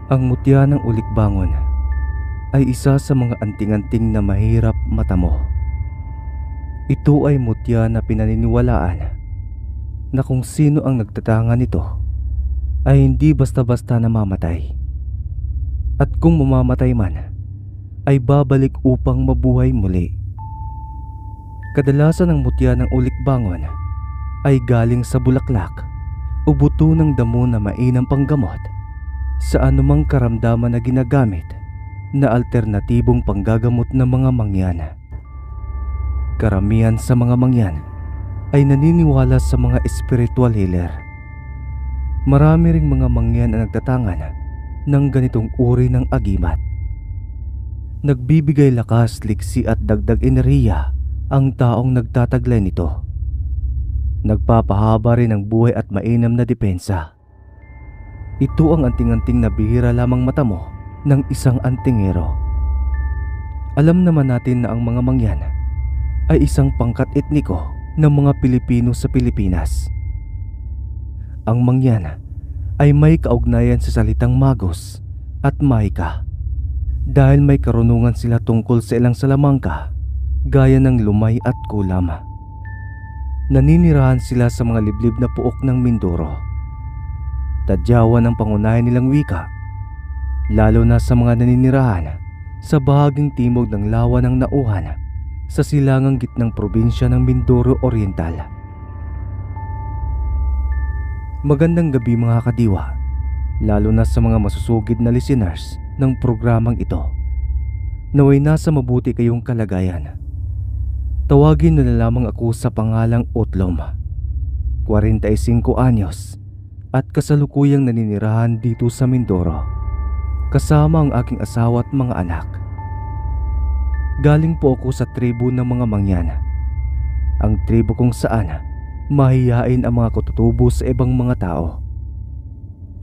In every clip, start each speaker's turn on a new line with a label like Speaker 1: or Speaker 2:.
Speaker 1: Ang mutya ng ulikbangon ay isa sa mga anting-anting na mahirap matamo. Ito ay mutya na pinaniniwalaan na kung sino ang nagtatanga nito ay hindi basta-basta namamatay. At kung mamamatay man, ay babalik upang mabuhay muli. Kadalasan ang mutya ng ulikbangon ay galing sa bulaklak o buto ng damo na mainam panggamot sa anumang karamdaman na ginagamit na alternatibong panggagamot ng mga mangyan. Karamihan sa mga mangyan ay naniniwala sa mga spiritual healer. Marami ring mga mangyan na nagtatangan ng ganitong uri ng agimat. Nagbibigay lakas, liksi at dagdag enerhiya ang taong nagtataglay nito. Nagpapahaba rin ng buhay at mainam na depensa. Ito ang anting-anting na bihira lamang matamo ng isang antingero. Alam naman natin na ang mga mangyan ay isang pangkat etniko ng mga Pilipino sa Pilipinas. Ang mangyan ay may kaugnayan sa salitang magos at mahika dahil may karunungan sila tungkol sa ilang salamangka gaya ng lumay at kulam. Naninirahan sila sa mga liblib na puok ng Mindoro. Tadyawan ang pangunahin nilang wika, lalo na sa mga naninirahan sa bahaging timog ng lawa ng Nauhan sa silangang gitnang probinsya ng Mindoro Oriental. Magandang gabi mga kadiwa, lalo na sa mga masusugid na listeners ng programang ito. Naway nasa mabuti kayong kalagayan. Tawagin na lamang ako sa pangalang Utlom, 45 anyos, at kasalukuyang naninirahan dito sa Mindoro kasama ang aking asawa at mga anak. Galing po ako sa tribo ng mga mangyan, ang tribo kung saan mahiyain ang mga katutubo sa ibang mga tao.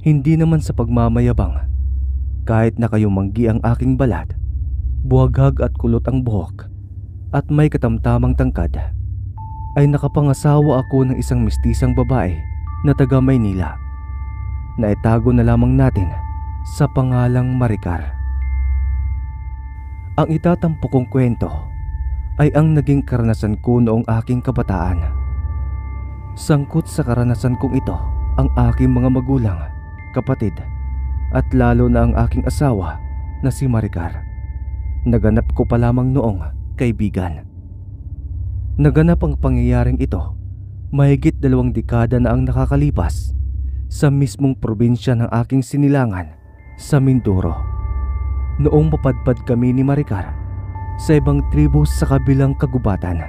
Speaker 1: Hindi naman sa pagmamayabang, kahit na kayong manggi ang aking balat, buhaghag at kulot ang buhok, at may katamtamang tangkad, ay nakapangasawa ako ng isang mistisang babae na taga Maynila na itago na lamang natin sa pangalang Maricar. Ang itatampo kong kwento ay ang naging karanasan ko noong aking kabataan. Sangkot sa karanasan kong ito ang aking mga magulang, kapatid, at lalo na ang aking asawa na si Maricar. Naganap ko pa lamang noong kaibigan. Naganap ang pangyayaring ito mahigit 2 dekada na ang nakakalipas sa mismong probinsya ng aking sinilangan sa Mindoro. Noong mapadpad kami ni Maricar sa ibang tribo sa kabilang kagubatan.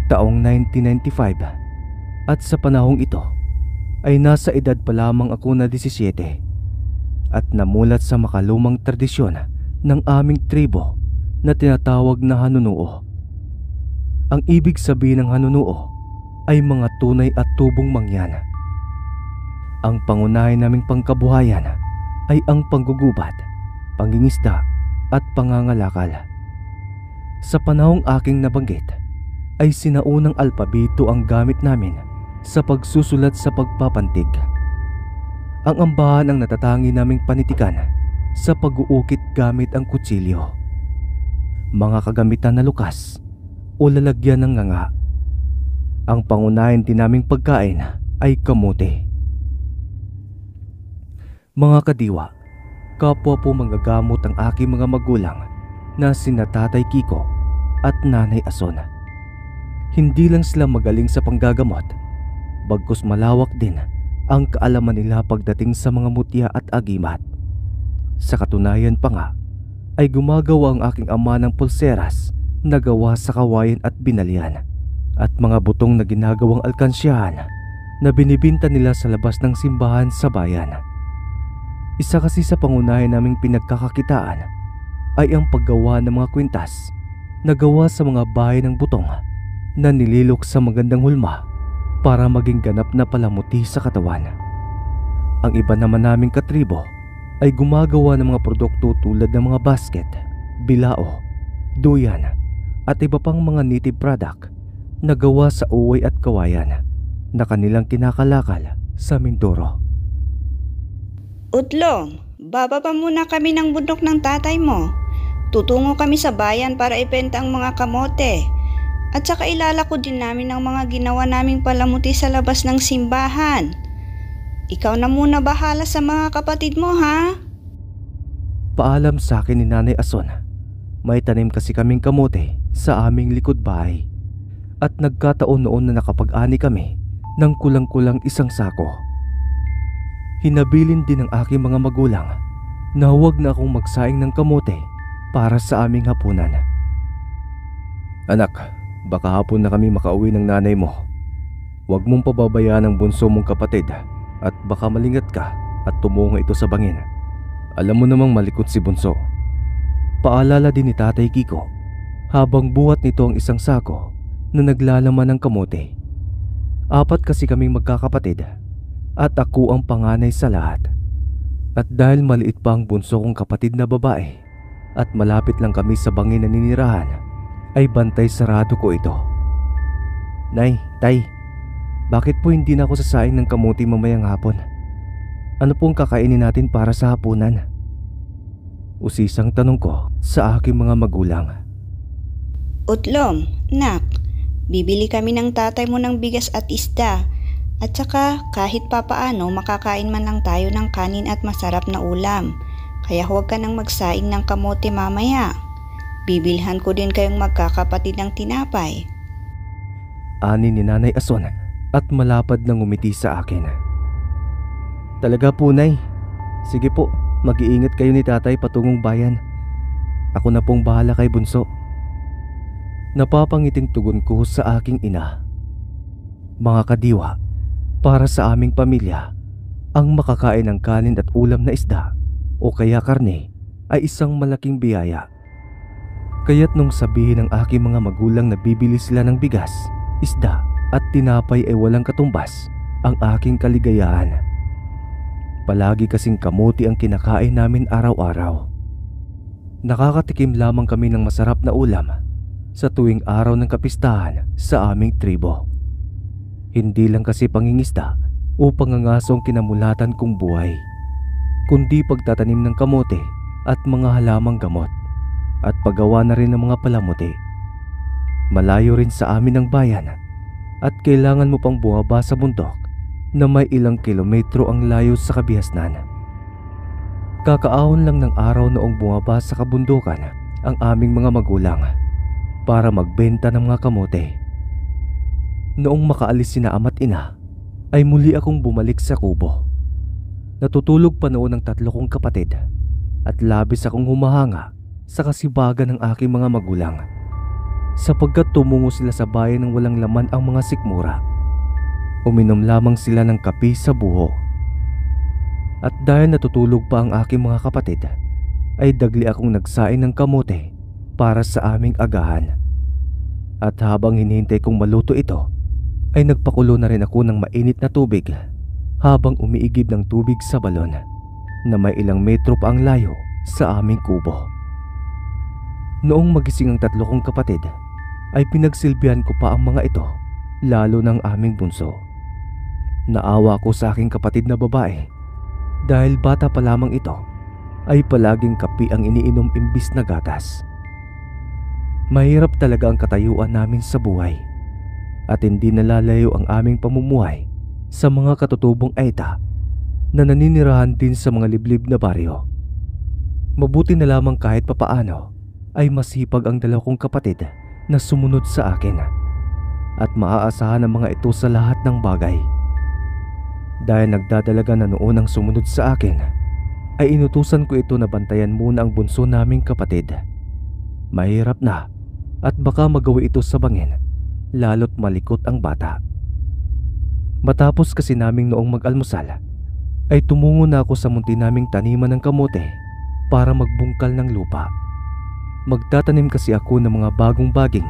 Speaker 1: Taong 1995, at sa panahong ito ay nasa edad pa lamang ako na 17 at namulat sa makalumang tradisyon ng aming tribo na tinatawag na hanunuo. Ang ibig sabihin ng hanunuo ay mga tunay at tubong mangyan. Ang pangunahin naming pangkabuhayan ay ang panggugubat, pangingisda at pangangalakal. Sa panahong aking nabanggit ay sinaunang alpabito ang gamit namin sa pagsusulat sa pagpapantig. Ang ambahan ang natatangi naming panitikan sa pag-uukit gamit ang kutsilyo, mga kagamitan na lukas o lalagyan ng nganga. Ang pangunahin din naming pagkain ay kamote. Mga kadiwa, kapwa po manggagamot ang aking mga magulang na sina Tatay Kiko at Nanay Ason. Hindi lang sila magaling sa panggagamot, bagkus malawak din ang kaalaman nila pagdating sa mga mutya at agimat. Sa katunayan pa nga ay gumagawa ang aking ama ng pulseras na gawa sa kawayan at binalyan at mga butong na ginagawang alkansyahan na binibinta nila sa labas ng simbahan sa bayan. Isa kasi sa pangunahin naming pinagkakakitaan ay ang paggawa ng mga kwintas na gawa sa mga bahay ng butong na nililok sa magandang hulma para maging ganap na palamuti sa katawan. Ang iba naman naming katribo ay gumagawa ng mga produkto tulad ng mga basket, bilao, duyan at iba pang mga native product na gawa sa uway at kawayan na kanilang kinakalakal sa Mindoro.
Speaker 2: Utlong, bababa muna kami ng bundok ng tatay mo. Tutungo kami sa bayan para ibenta ang mga kamote. At saka ilalako din namin ang mga ginawa naming palamuti sa labas ng simbahan. Ikaw na muna bahala sa mga kapatid mo, ha?
Speaker 1: Paalam sa akin ni Nanay Ason. May tanim kasi kaming kamote sa aming likod bahay. At nagkataon noon na nakapag-ani kami ng kulang-kulang isang sako. Hinabilin din ng aking mga magulang na huwag na akong magsaing ng kamote para sa aming hapunan. Anak, baka hapon na kami makauwi ng nanay mo. Huwag mong pababayaan ang bunso mong kapatid at baka malingat ka at tumungo ito sa bangin. Alam mo namang malikot si bunso. Paalala din ni Tatay Kiko habang buhat nito ang isang sako na naglalaman ng kamote. 4 kasi kaming magkakapatid at ako ang panganay sa lahat. At dahil maliit pa ang bunso kong kapatid na babae at malapit lang kami sa bangin na ninirahan, ay bantay sarado ko ito. Nay, Tay, bakit po hindi na ako sasaing ng kamuti mamayang hapon? Ano pong kakainin natin para sa hapunan? Usisang tanong ko sa aking mga magulang.
Speaker 2: Utlong, nak, bibili kami ng tatay mo ng bigas at isda. At saka kahit papaano makakain man lang tayo ng kanin at masarap na ulam. Kaya huwag ka nang magsaing ng kamote mamaya. Bibilhan ko din kayong magkakapatid ng tinapay.
Speaker 1: Ani ni Nanay Ason at malapad na ngumiti sa akin. Talaga po, Nay. Sige po, mag-iingat kayo ni Tatay patungong bayan. Ako na pong bahala kay bunso. Napapangiting tugon ko sa aking ina. Mga kadiwa, para sa aming pamilya, ang makakain ng kanin at ulam na isda o kaya karne ay isang malaking biyaya. Kaya't nung sabihin ng aking mga magulang na bibili sila ng bigas, isda at tinapay ay walang katumbas ang aking kaligayahan. Palagi kasing kamuti ang kinakain namin araw-araw. Nakakatikim lamang kami ng masarap na ulam sa tuwing araw ng kapistahan sa aming tribo. Hindi lang kasi pangingisda o pangangasong kinamulatan kong buhay, kundi pagtatanim ng kamote at mga halamang gamot at paggawa na rin ng mga palamuti. Malayo rin sa amin ang bayan at kailangan mo pang bumaba sa bundok na may ilang kilometro ang layo sa kabihasnan. Kakaahon lang ng araw noong bumaba sa kabundukan ang aming mga magulang para magbenta ng mga kamote. Noong makaalis sina ama't ina, ay muli akong bumalik sa kubo. Natutulog pa noon ang 3 kong kapatid at labis akong humahanga sa kasibagan ng aking mga magulang sapagkat tumungo sila sa bayan ng walang laman ang mga sikmura. Uminom lamang sila ng kape sa buho. At dahil natutulog pa ang aking mga kapatid, ay dagli akong nagsain ng kamote para sa aming agahan. At habang hinihintay kong maluto ito, ay nagpakulo na rin ako ng mainit na tubig habang umiigib ng tubig sa balon na may ilang metro pa ang layo sa aming kubo. Noong magising ang 3 kong kapatid, ay pinagsilbihan ko pa ang mga ito, lalo ng aming bunso. Naawa ko sa aking kapatid na babae dahil bata pa lamang ito ay palaging kape ang iniinom imbis na gatas. Mahirap talaga ang katayuan namin sa buhay at hindi nalalayo ang aming pamumuhay sa mga katutubong aita na naninirahan din sa mga liblib na baryo. Mabuti na lamang kahit papaano ay masipag ang 2 kong kapatid na sumunod sa akin at maaasahan ang mga ito sa lahat ng bagay. Dahil nagdadalaga na noon ang sumunod sa akin, ay inutusan ko ito na bantayan muna ang bunso naming kapatid. Mahirap na at baka magawa ito sa bangin, lalo't malikot ang bata. Matapos kasi naming noong mag-almusal, ay tumungo na ako sa munti naming taniman ng kamote para magbungkal ng lupa. Magtatanim kasi ako ng mga bagong baging,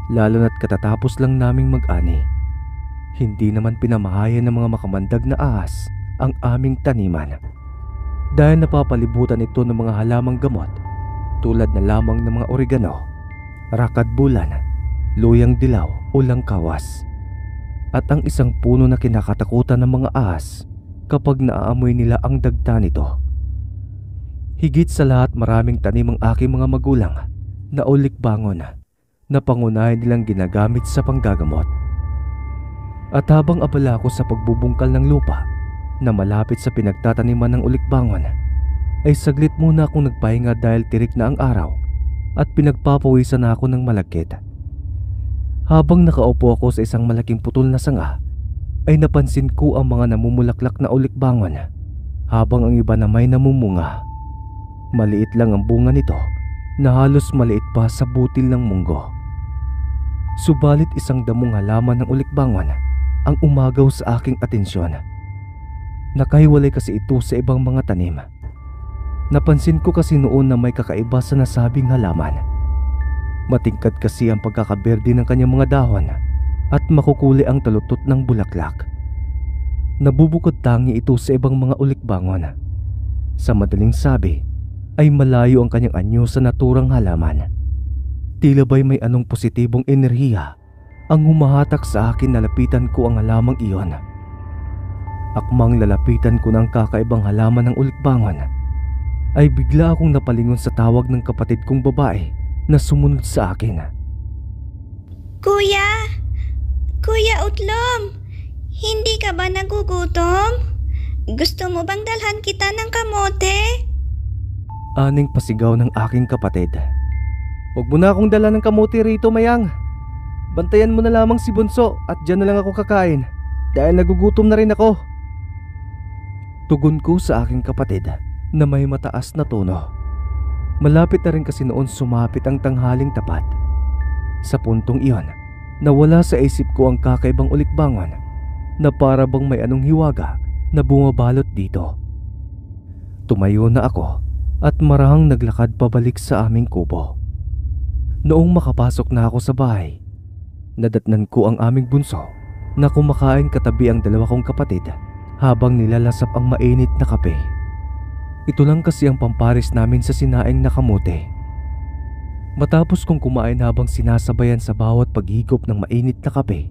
Speaker 1: lalo na't katatapos lang naming mag-ani. Hindi naman pinamahayan ng mga makamandag na ahas ang aming taniman, dahil napapalibutan ito ng mga halamang gamot tulad na lamang ng mga oregano, rakadbulan, luyang dilaw o langkawas. At ang isang puno na kinakatakutan ng mga ahas kapag naaamoy nila ang dagta nito. Higit sa lahat, maraming tanim ang aking mga magulang na ulikbangon na pangunahin nilang ginagamit sa panggagamot. At habang abala ako sa pagbubungkal ng lupa na malapit sa pinagtataniman ng ulikbangon, ay saglit muna akong nagpahinga dahil tirik na ang araw at pinagpapawisan na ako ng malagkit. Habang nakaupo ako sa isang malaking putol na sanga, ay napansin ko ang mga namumulaklak na ulikbangon habang ang iba na may namumunga. Maliit lang ang bunga nito na halos maliit pa sa butil ng munggo. Subalit isang damong halaman ng ulikbangon ang umagaw sa aking atensyon. Nakahiwalay kasi ito sa ibang mga tanim. Napansin ko kasi noon na may kakaiba sa nasabing halaman. Matingkad kasi ang pagkakaberde ng kanyang mga dahon at makukulay ang talutot ng bulaklak. Nabubukod tangi ito sa ibang mga ulikbangon. Sa madaling sabi, ay malayo ang kanyang anyo sa naturang halaman. Tila ba'y may anong positibong enerhiya ang humahatak sa akin na lapitan ko ang halamang iyon. Akmang lalapitan ko ng kakaibang halaman ng ulikbangon, ay bigla akong napalingon sa tawag ng kapatid kong babae na sumunod sa akin.
Speaker 2: Kuya! Kuya Utlom! Hindi ka ba nagugutom? Gusto mo bang dalhan kita ng kamote?
Speaker 1: Aning pasigaw ng aking kapatid. Huwag mo na akong dala ng kamote rito, Mayang. Bantayan mo na lamang si Bunso at dyan na lang ako kakain dahil nagugutom na rin ako. Tugon ko sa aking kapatid na may mataas na tono. Malapit na rin kasi noon sumapit ang tanghaling tapat. Sa puntong iyon, nawala sa isip ko ang kakaibang ulikbangon na para bang may anong hiwaga na bumabalot dito. Tumayo na ako at marahang naglakad pabalik sa aming kubo. Noong makapasok na ako sa bahay, nadatnan ko ang aming bunso na kumakain katabi ang dalawa kong kapatid habang nilalasap ang mainit na kape. Ito lang kasi ang pamparis namin sa sinaing na kamote. Matapos kong kumain habang sinasabayan sa bawat paghigop ng mainit na kape,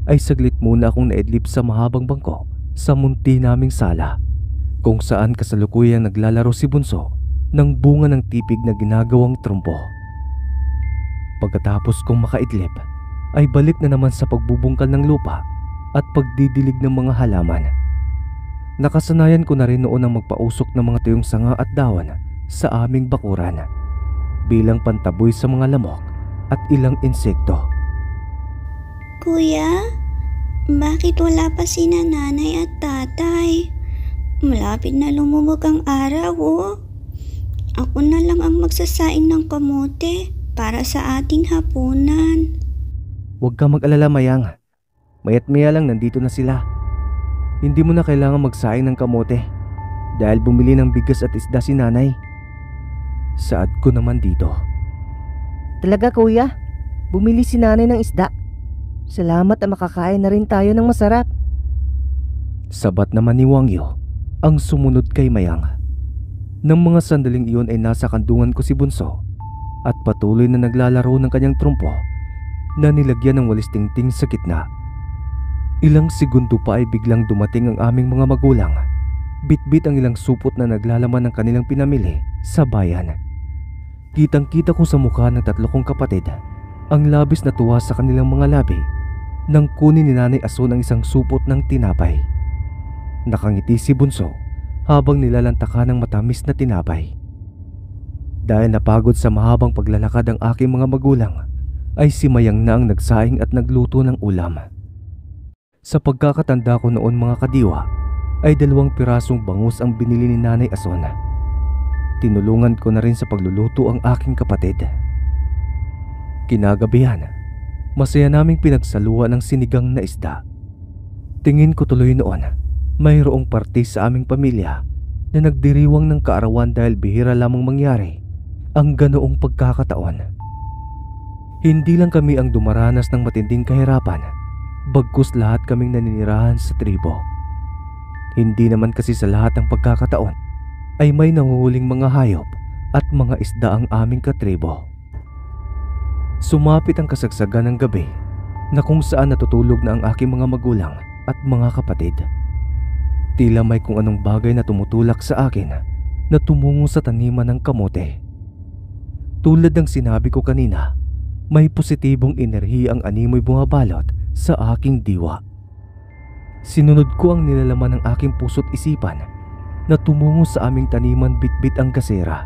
Speaker 1: ay saglit muna akong naidlip sa mahabang bangko sa munti naming sala, kung saan kasalukuyang naglalaro si Bunso ng bunga ng tipig na ginagawang trumpo. Pagkatapos kong makaidlip, ay balik na naman sa pagbubungkal ng lupa at pagdidilig ng mga halaman. Nakasanayan ko na rin noon ang magpausok ng mga tuyong sanga at dawan sa aming bakuran bilang pantaboy sa mga lamok at ilang insekto.
Speaker 2: Kuya, bakit wala pa sina nanay at tatay? Malapit na lumubog ang araw, oh. Ako na lang ang magsasaing ng kamote para sa ating hapunan.
Speaker 1: Huwag ka mag-alala, Mayang. Mayat maya lang nandito na sila. Hindi mo na kailangan magsaing ng kamote dahil bumili ng bigas at isda si nanay. Saad ko naman dito.
Speaker 3: Talaga kuya, bumili si nanay ng isda. Salamat at makakain na rin tayo ng masarap.
Speaker 1: Sabat naman ni Wangyo ang sumunod kay Mayang. Nang mga sandaling iyon ay nasa kandungan ko si Bunso at patuloy na naglalaro ng kanyang trumpo na nilagyan ng walis tingting sa gitna. Ilang segundo pa ay biglang dumating ang aming mga magulang. Bitbit ang ilang supot na naglalaman ng kanilang pinamili sa bayan. Kitang-kita ko sa mukha ng tatlo kong kapatid ang labis na tuwa sa kanilang mga labi nang kunin ni Nanay Ason ang isang supot ng tinapay. Nakangiti si Bunso habang nilalantakan ng matamis na tinapay. Dahil napagod sa mahabang paglalakad ang aking mga magulang, ay si Mayang na ang nagsaing at nagluto ng ulam. Sa pagkakatanda ko noon mga kadiwa, ay 2 pirasong bangus ang binili ni Nanay Ason. Tinulungan ko na rin sa pagluluto ang aking kapatid. Kinagabihan, masaya naming pinagsaluan ng sinigang na isda. Tingin ko tuloy noon, mayroong parte sa aming pamilya na nagdiriwang ng kaarawan dahil bihira lamang mangyari ang ganoong pagkakataon. Hindi lang kami ang dumaranas ng matinding kahirapan, bagkus lahat kaming naninirahan sa tribo. Hindi naman kasi sa lahat ng pagkakataon ay may nahuhuling mga hayop at mga isda ang aming katribo. Sumapit ang kasagsagan ng gabi na kung saan natutulog na ang aking mga magulang at mga kapatid. Tila may kung anong bagay na tumutulak sa akin na tumungo sa taniman ng kamote. Tulad ng sinabi ko kanina, may positibong enerhiya ang animoy bumabalot sa aking diwa. Sinunod ko ang nilalaman ng aking puso't isipan na tumungo sa aming taniman bitbit ang gasera.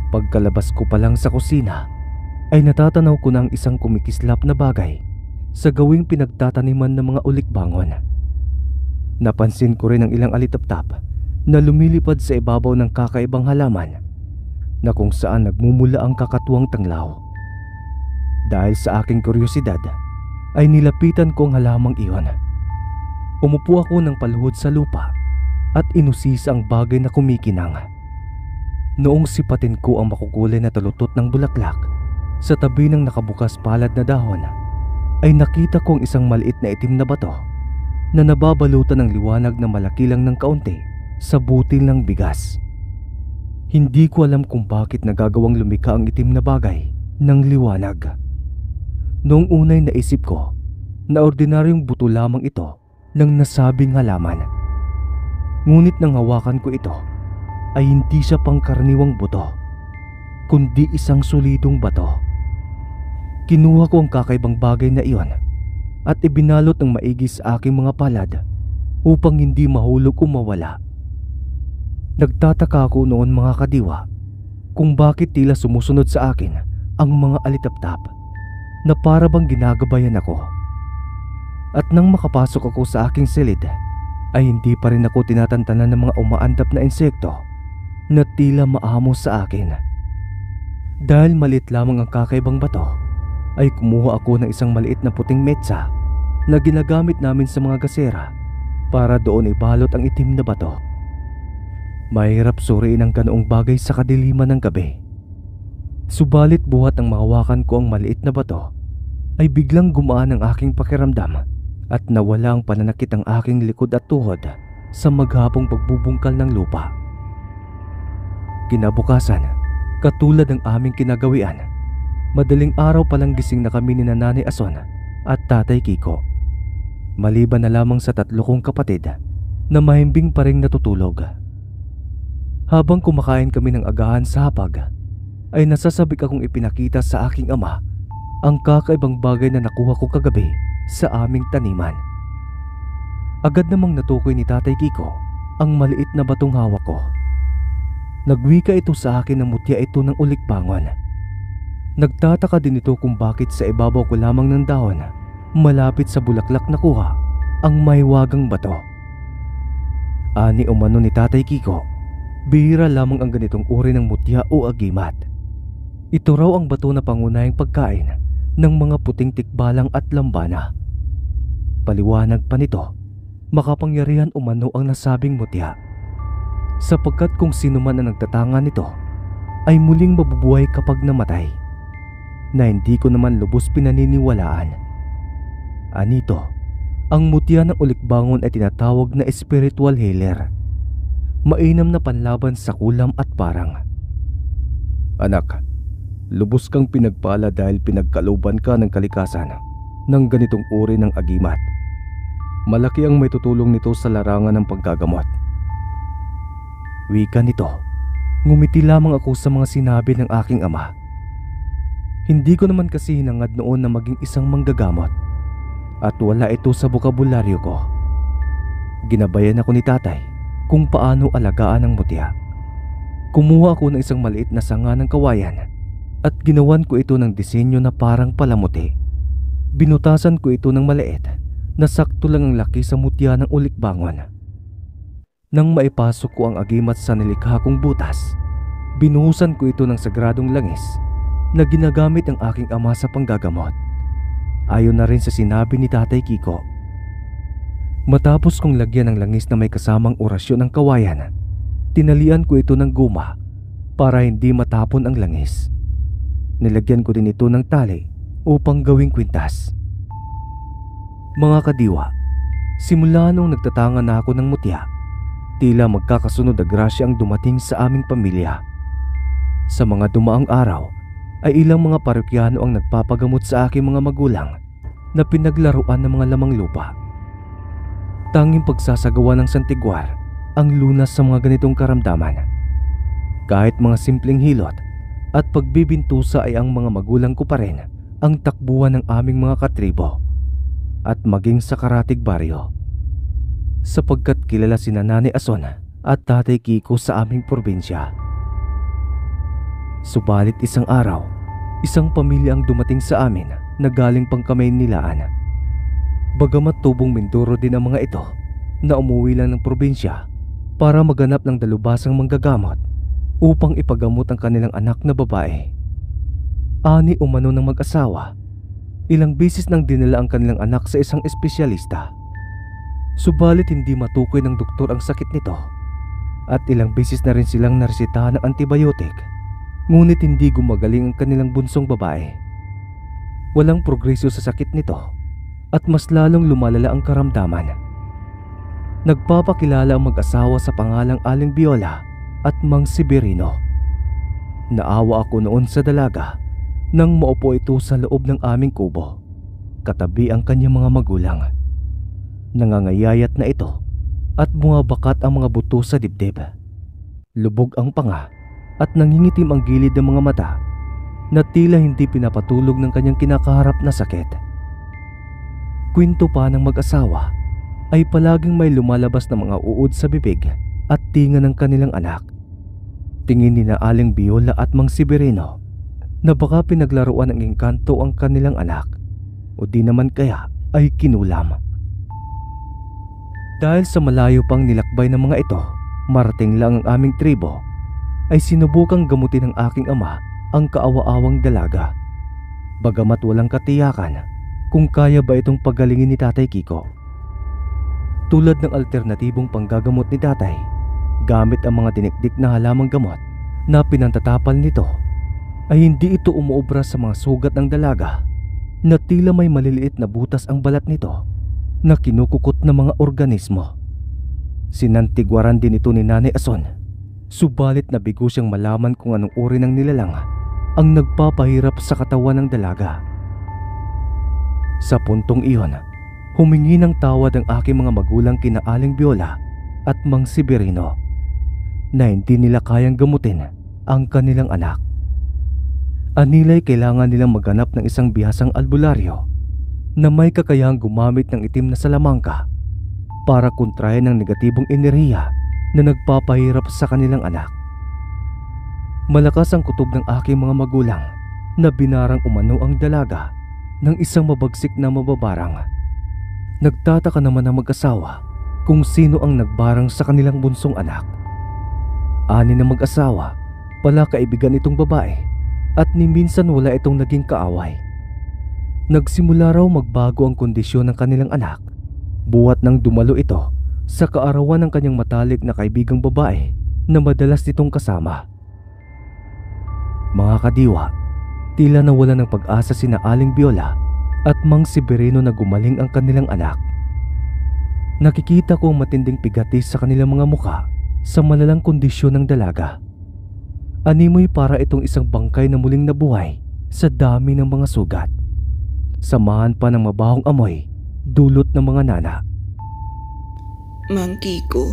Speaker 1: Pagkalabas ko pa lang sa kusina ay natatanaw ko na ang isang kumikislap na bagay sa gawing pinagtataniman ng mga ulikbangon. Napansin ko rin ang ilang alitaptap na lumilipad sa ibabaw ng kakaibang halaman na kung saan nagmumula ang kakatuwang tanglaw. Dahil sa aking kuryosidad ay nilapitan ko ang halamang iyon. Umupo ako ng paluhod sa lupa at inusisa ang bagay na kumikinang. Noong sipatin ko ang makukulay na talutot ng bulaklak sa tabi ng nakabukas palad na dahon, ay nakita ko ang isang maliit na itim na bato na nababalutan ng liwanag na malaki lang ng kaunti sa butil ng bigas. Hindi ko alam kung bakit nagagawang lumika ang itim na bagay ng liwanag. Noong unay naisip ko na ordinaryong buto lamang ito ng nasabing halaman. Ngunit nang hawakan ko ito ay hindi siya pangkaraniwang buto, kundi isang solidong bato. Kinuha ko ang kakaibang bagay na iyon at ibinalot ng maigi sa aking mga palad upang hindi mahulog o mawala. Nagtataka ako noon mga kadiwa kung bakit tila sumusunod sa akin ang mga alitaptap na para bang ginagabayan ako. At nang makapasok ako sa aking silid ay hindi pa rin ako tinatantanan ng mga umaandap na insekto na tila maamo sa akin. Dahil maliit lamang ang kakaibang bato ay kumuha ako ng isang maliit na puting metsa na ginagamit namin sa mga gasera para doon ibalot ang itim na bato. Mahirap suriin ang ganoong bagay sa kadiliman ng gabi. Subalit buhat ng mahawakan ko ang maliit na bato ay biglang gumaan ang aking pakiramdam at nawala ang pananakit ang aking likod at tuhod sa maghapong pagbubungkal ng lupa. Kinabukasan, katulad ng aming kinagawian, madaling araw palang gising na kami ni Nanay Ason at Tatay Kiko. Maliban na lamang sa 3 kong kapatid na mahimbing pa ring natutulog. Habang kumakain kami ng agahan sa hapag, ay nasasabik akong ipinakita sa aking ama ang kakaibang bagay na nakuha ko kagabi sa aming taniman. Agad namang natukoy ni Tatay Kiko ang maliit na batong hawak ko. Nagwika ito sa akin na mutya ito ng ulikbangon. Nagtataka din ito kung bakit sa ibabaw ko lamang ng dahon, malapit sa bulaklak na kuha, ang mahiwagang bato. Ani umano ni Tatay Kiko, bihira lamang ang ganitong uri ng mutya o agimat. Ito raw ang bato na pangunahing pagkain ng mga puting tikbalang at lambana. Paliwanag pa nito, makapangyarihan umano ang nasabing mutya, sapagkat kung sino man ang nagtatanga nito ay muling mabubuhay kapag namatay, na hindi ko naman lubos pinaniniwalaan. Anito, ang mutya ng ulikbangon ay tinatawag na spiritual healer. Mainam na panlaban sa kulam at parang. Anak, lubos kang pinagpala dahil pinagkalooban ka ng kalikasan ng ganitong uri ng agimat. Malaki ang may tutulong nito sa larangan ng paggagamot. Wika nito, ngumiti lamang ako sa mga sinabi ng aking ama. Hindi ko naman kasi hinangad noon na maging isang manggagamot at wala ito sa bokabularyo ko. Ginabayan ako ni tatay kung paano alagaan ang mutya. Kumuha ako ng isang maliit na sanga ng kawayan at ginawan ko ito ng disenyo na parang palamuti. Binutasan ko ito ng maliit na sakto lang ang laki sa mutya ng ulikbangon. Nang maipasok ko ang agimat sa nilikha kong butas, binuhusan ko ito ng sagradong langis na ginagamit ng aking ama sa panggagamot. Ayon na rin sa sinabi ni Tatay Kiko. Matapos kong lagyan ng langis na may kasamang orasyon ng kawayan, tinalian ko ito ng guma para hindi matapon ang langis. Nilagyan ko din ito ng tali upang gawing kwintas. Mga kadiwa, simula nung nagtatanga na ako ng mutya, tila magkakasunod na grasya ang dumating sa aming pamilya. Sa mga dumaang araw ay ilang mga parokyano ang nagpapagamot sa aking mga magulang na pinaglaruan ng mga lamang lupa. Tanging pagsasagawa ng santiguar ang lunas sa mga ganitong karamdaman. Kahit mga simpleng hilot at pagbibintusa ay ang mga magulang ko pa rin ang takbuhan ng aming mga katribo at maging sa Karatig Baryo. Sapagkat kilala sina Nanay Ason at Tatay Kiko sa aming probinsya. Subalit isang araw, isang pamilya ang dumating sa amin na galing pang Kamaynilaan. Bagamat tubong Mindoro din ang mga ito na umuwi lang ng probinsya para maganap ng dalubhasang manggagamot upang ipagamot ang kanilang anak na babae. Ani umano ng mag-asawa, ilang bisis nang dinala ang kanilang anak sa isang espesyalista. Subalit hindi matukoy ng doktor ang sakit nito at ilang bisis na rin silang naresetahan ng antibiotic, ngunit hindi gumagaling ang kanilang bunsong babae. Walang progreso sa sakit nito at mas lalong lumalala ang karamdaman. Nagpapakilala ang mag-asawa sa pangalang Aling Biola at Mang Severino. Naawa ako noon sa dalaga nang maupo ito sa loob ng aming kubo, katabi ang kanyang mga magulang. Nangangayayat na ito at bumabakat ang mga buto sa dibdib. Lubog ang panga at nangingitim ang gilid ng mga mata na tila hindi pinapatulog ng kanyang kinakaharap na sakit. Kwento pa ng mag-asawa ay palaging may lumalabas na mga uod sa bibig at tinga ng kanilang anak. Tingin ni na Aling Biola at Mang Severino na baka pinaglaruan ng engkanto ang kanilang anak o di naman kaya ay kinulam. Dahil sa malayo pang nilakbay ng mga ito, marating lang ang aming tribo, ay sinubukang gamutin ng aking ama ang kaawa-awang dalaga. Bagamat walang katiyakan kung kaya ba itong pagalingin ni Tatay Kiko. Tulad ng alternatibong panggagamot ni Tatay, gamit ang mga dinikdik na halamang gamot na pinantatapal nito, ay hindi ito umuobra sa mga sugat ng dalaga na tila may maliliit na butas ang balat nito na kinukukot ng mga organismo. Sinantigwaran din ito ni Nanay Ason, subalit nabigo siyang malaman kung anong uri ng nilalang ang nagpapahirap sa katawan ng dalaga. Sa puntong iyon, humingi ng tawad ang aking mga magulang kina Aling Biola at Mang Severino na hindi nila kayang gamutin ang kanilang anak. Anila'y kailangan nilang maghanap ng isang bihasang albularyo na may kakayahang gumamit ng itim na salamangka para kontrahin ang negatibong enerhiya na nagpapahirap sa kanilang anak. Malakas ang kutob ng aking mga magulang na binarang umano ang dalaga ng isang mabagsik na mababarang. Nagtataka naman ang mag-asawa kung sino ang nagbarang sa kanilang bunsong anak. Ani na mag-asawa pala kaibigan itong babae at ni minsan wala itong naging kaaway. Nagsimula raw magbago ang kondisyon ng kanilang anak buwat nang dumalo ito sa kaarawan ng kanyang matalik na kaibigang babae na madalas nitong kasama. Mga kadiwa, tila nawala ng pag-asa sina Aling Biola at Mang Severino na gumaling ang kanilang anak. Nakikita ko ang matinding pigatis sa kanilang mga muka sa malalang kondisyon ng dalaga. Animoy para itong isang bangkay na muling nabuhay sa dami ng mga sugat. Samahan pa ng mabahong amoy dulot ng mga nana.
Speaker 4: Mang Kiko,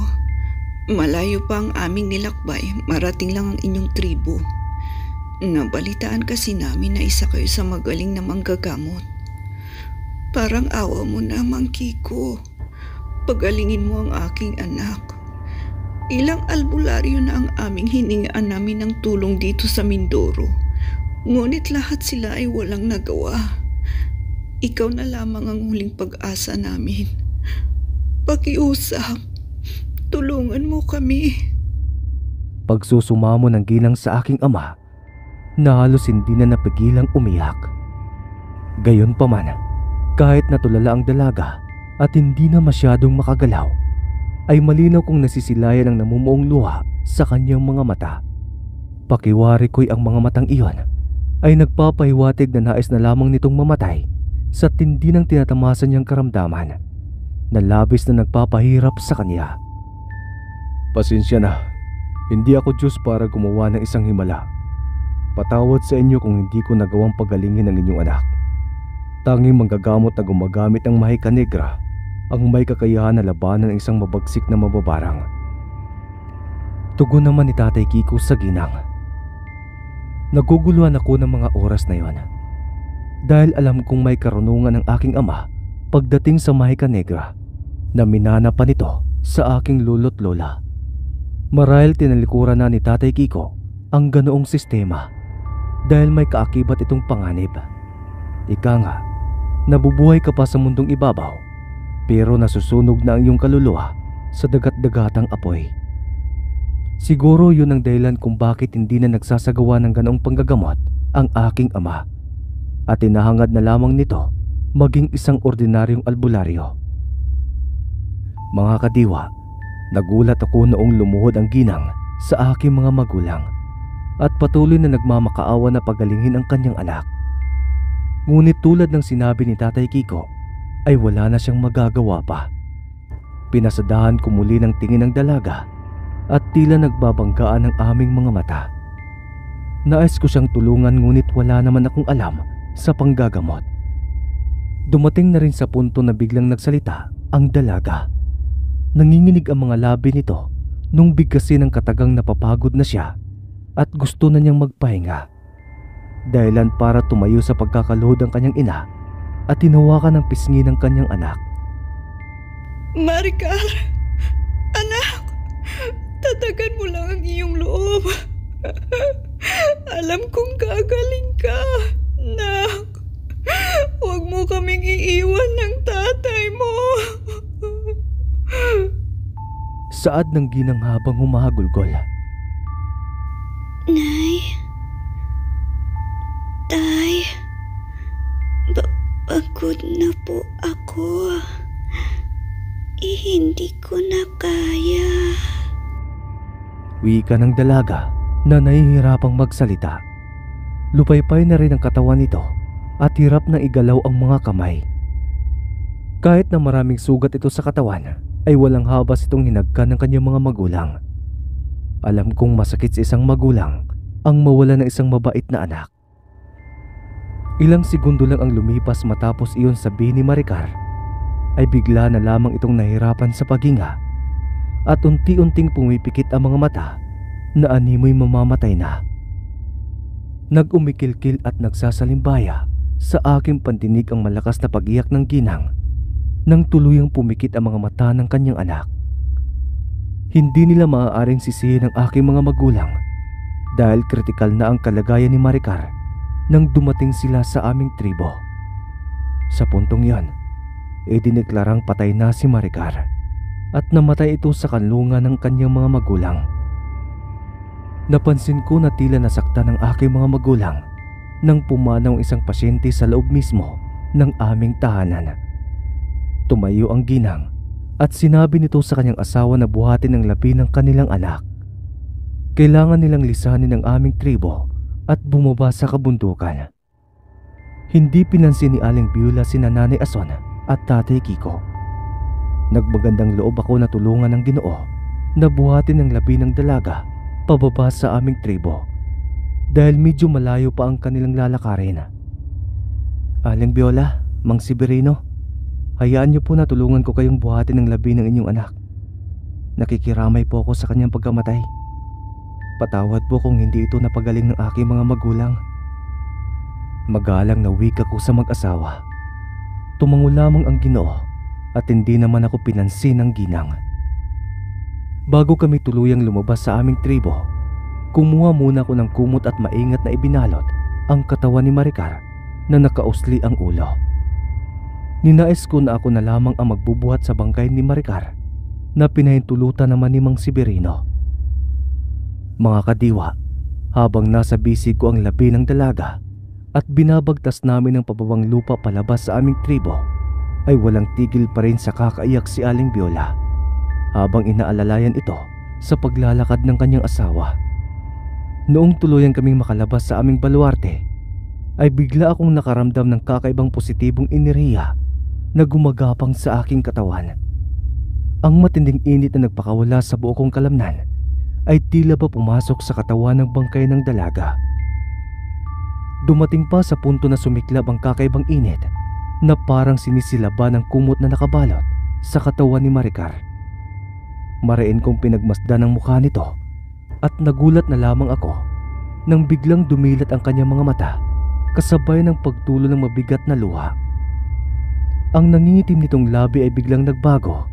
Speaker 4: malayo pa ang aming nilakbay, marating lang ang inyong tribo. Nabalitaan kasi namin na isa kayo sa magaling na manggagamot. Parang awa mo na, Mang Kiko. Pagalingin mo ang aking anak. Ilang albularyo na ang aming hiningaan namin ng tulong dito sa Mindoro. Ngunit lahat sila ay walang nagawa. Ikaw na lamang ang huling pag-asa namin. Pakiusap, tulungan mo kami.
Speaker 1: Pagsusumamo ng ginang sa aking ama, na halos hindi na napigilang umiyak. Gayunpaman, kahit natulala ang dalaga at hindi na masyadong makagalaw, ay malinaw kong nasisilayan ang namumuong luha sa kanyang mga mata. Pakiwari ko'y ang mga matang iyon ay nagpapahiwatig na nais na lamang nitong mamatay sa tindi ng tinatamasan niyang karamdaman na labis na nagpapahirap sa kanya. Pasensya na, hindi ako Diyos para gumawa ng isang himala. Patawad sa inyo kung hindi ko nagawang pagalingin ang inyong anak. Tanging manggagamot na gumagamit ng mahika negra ang may kakayahan na labanan ng isang mabagsik na mababarang. Tugon naman ni Tatay Kiko sa ginang. Naguguluhan ako ng mga oras na yon dahil alam kong may karunungan ng aking ama pagdating sa Mahika Negra na minana pa nito sa aking lolo't lola. Marahil tinalikuran na ni Tatay Kiko ang ganoong sistema dahil may kaakibat itong panganib. Ika nga, nabubuhay ka pa sa mundong ibabaw pero nasusunog na ang iyong kaluluwa sa dagat-dagatang apoy. Siguro yun ang dahilan kung bakit hindi na nagsasagawa ng ganoong panggagamot ang aking ama at inahangad na lamang nito maging isang ordinaryong albularyo. Mga kadiwa, nagulat ako noong lumuhod ang ginang sa aking mga magulang at patuloy na nagmamakaawa na pagalingin ang kanyang anak. Ngunit tulad ng sinabi ni Tatay Kiko ay wala na siyang magagawa pa. Pinasadahan ko muli ng tingin ng dalaga at tila nagbabanggaan ang aming mga mata. Nais ko siyang tulungan ngunit wala naman akong alam sa panggagamot. Dumating na rin sa punto na biglang nagsalita ang dalaga. Nanginginig ang mga labi nito nung bigkasin ng katagang napapagod na siya at gusto na niyang magpahinga. Dahilan para tumayo sa pagkakaluhod ang kanyang ina at hinawakan ng pisngi ng kanyang anak.
Speaker 4: Maricar, anak, tatagan mo lang ang iyong loob. Alam kong gagaling ka, nak. Huwag mo kaming iiwan ng tatay mo.
Speaker 1: Saad ng ginang habang humahagulgol.
Speaker 2: Nay, Tay, pagod na po ako. Hindi ko na kaya.
Speaker 1: Wika ng dalaga na nahihirapang magsalita. Lupaypay na rin ang katawan nito at hirap na igalaw ang mga kamay. Kahit na maraming sugat ito sa katawan, ay walang habas itong hinagkan ng kanyang mga magulang. Alam kong masakit sa isang magulang ang mawala ng isang mabait na anak. Ilang segundo lang ang lumipas matapos iyon sabihin ni Maricar, ay bigla na lamang itong nahirapan sa paghinga at unti-unting pumipikit ang mga mata na animoy mamamatay na. Nag-umikilkil at nagsasalimbaya sa aking pandinig ang malakas na pag-iyak ng ginang nang tuluyang pumikit ang mga mata ng kanyang anak. Hindi nila maaaring sisihin ang aking mga magulang dahil kritikal na ang kalagayan ni Maricar nang dumating sila sa aming tribo. Sa puntong yon, idineklarang patay na si Maricar at namatay ito sa kanlungan ng kanyang mga magulang. Napansin ko na tila nasaktan ng aking mga magulang nang pumanaw isang pasyente sa loob mismo ng aming tahanan. Tumayo ang ginang at sinabi nito sa kanyang asawa na buhatin ang labi ng kanilang anak. Kailangan nilang lisanin ang aming tribo at bumaba sa kabundukan. Hindi pinansin ni Aling Beulah si Nanay Ason at Tatay Kiko. Nagmagandang loob ako na tulungan ng Ginoo na buhatin ang labi ng dalaga pababa sa aming tribo dahil medyo malayo pa ang kanilang lalakarin. Aling Beulah, Mang Severino, hayaan niyo po na tulungan ko kayong buhatin ang labi ng inyong anak. Nakikiramay po ako sa kanyang pagkamatay. Patawad po kung hindi ito napagaling ng aking mga magulang. Magalang na wika ko sa mag-asawa. Tumango lamang ang Ginoo at hindi naman ako pinansin ng ginang. Bago kami tuluyang lumabas sa aming tribo, kumuha muna ako ng kumot at maingat na ibinalot ang katawan ni Maricar na nakausli ang ulo. Ninais ko na ako na lamang ang magbubuhat sa bangkay ni Maricar na pinahintulutan naman ni Mang Severino. Mga kadiwa, habang nasa bisig ko ang labi ng dalaga at binabagtas namin ang pababang lupa palabas sa aming tribo, ay walang tigil pa rin sa kakaiyak si Aling Beulah habang inaalalayan ito sa paglalakad ng kanyang asawa. Noong tuluyang kaming makalabas sa aming baluarte, ay bigla akong nakaramdam ng kakaibang positibong enerhiya na gumagapang sa aking katawan. Ang matinding init na nagpakawala sa buo kong kalamnan ay tila ba pumasok sa katawan ng bangkay ng dalaga. Dumating pa sa punto na sumiklab ang kakaibang init na parang sinisilaban ng kumot na nakabalot sa katawan ni Maricar. Marain kong pinagmasdan ang mukha nito at nagulat na lamang ako nang biglang dumilat ang kanyang mga mata kasabay ng pagtulo ng mabigat na luha. Ang nangingitim nitong labi ay biglang nagbago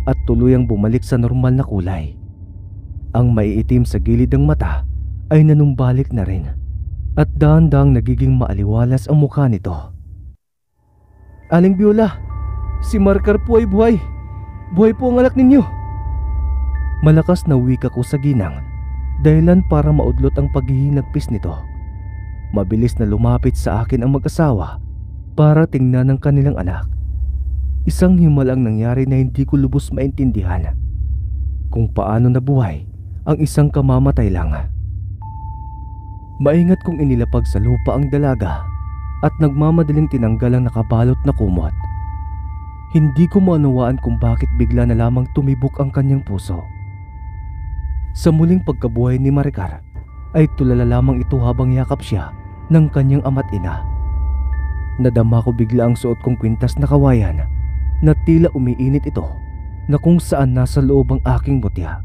Speaker 1: at tuluyang bumalik sa normal na kulay. Ang maiitim sa gilid ng mata ay nanumbalik na rin at dahan-dahang nagiging maaliwalas ang mukha nito. Aling Biola, si Maricar po ay buhay. Buhay po ang anak ninyo. Malakas na wika ko sa ginang, dahilan para maudlot ang paghihinagpis nito. Mabilis na lumapit sa akin ang mag-asawa para tingnan ang kanilang anak. Isang himalang nangyari na hindi ko lubos maintindihan kung paano nabuhay ang isang kamamatay lang. Maingat kong inilapag sa lupa ang dalaga at nagmamadaling tinanggal ang nakabalot na kumot. Hindi ko maunawaan kung bakit bigla na lamang tumibok ang kanyang puso. Sa muling pagkabuhay ni Maricar ay tulala lamang ito habang yakap siya ng kanyang ama't ina. Nadama ko bigla ang suot kong kwintas na kawayan na tila umiinit ito na kung saan nasa loob ang aking mutya.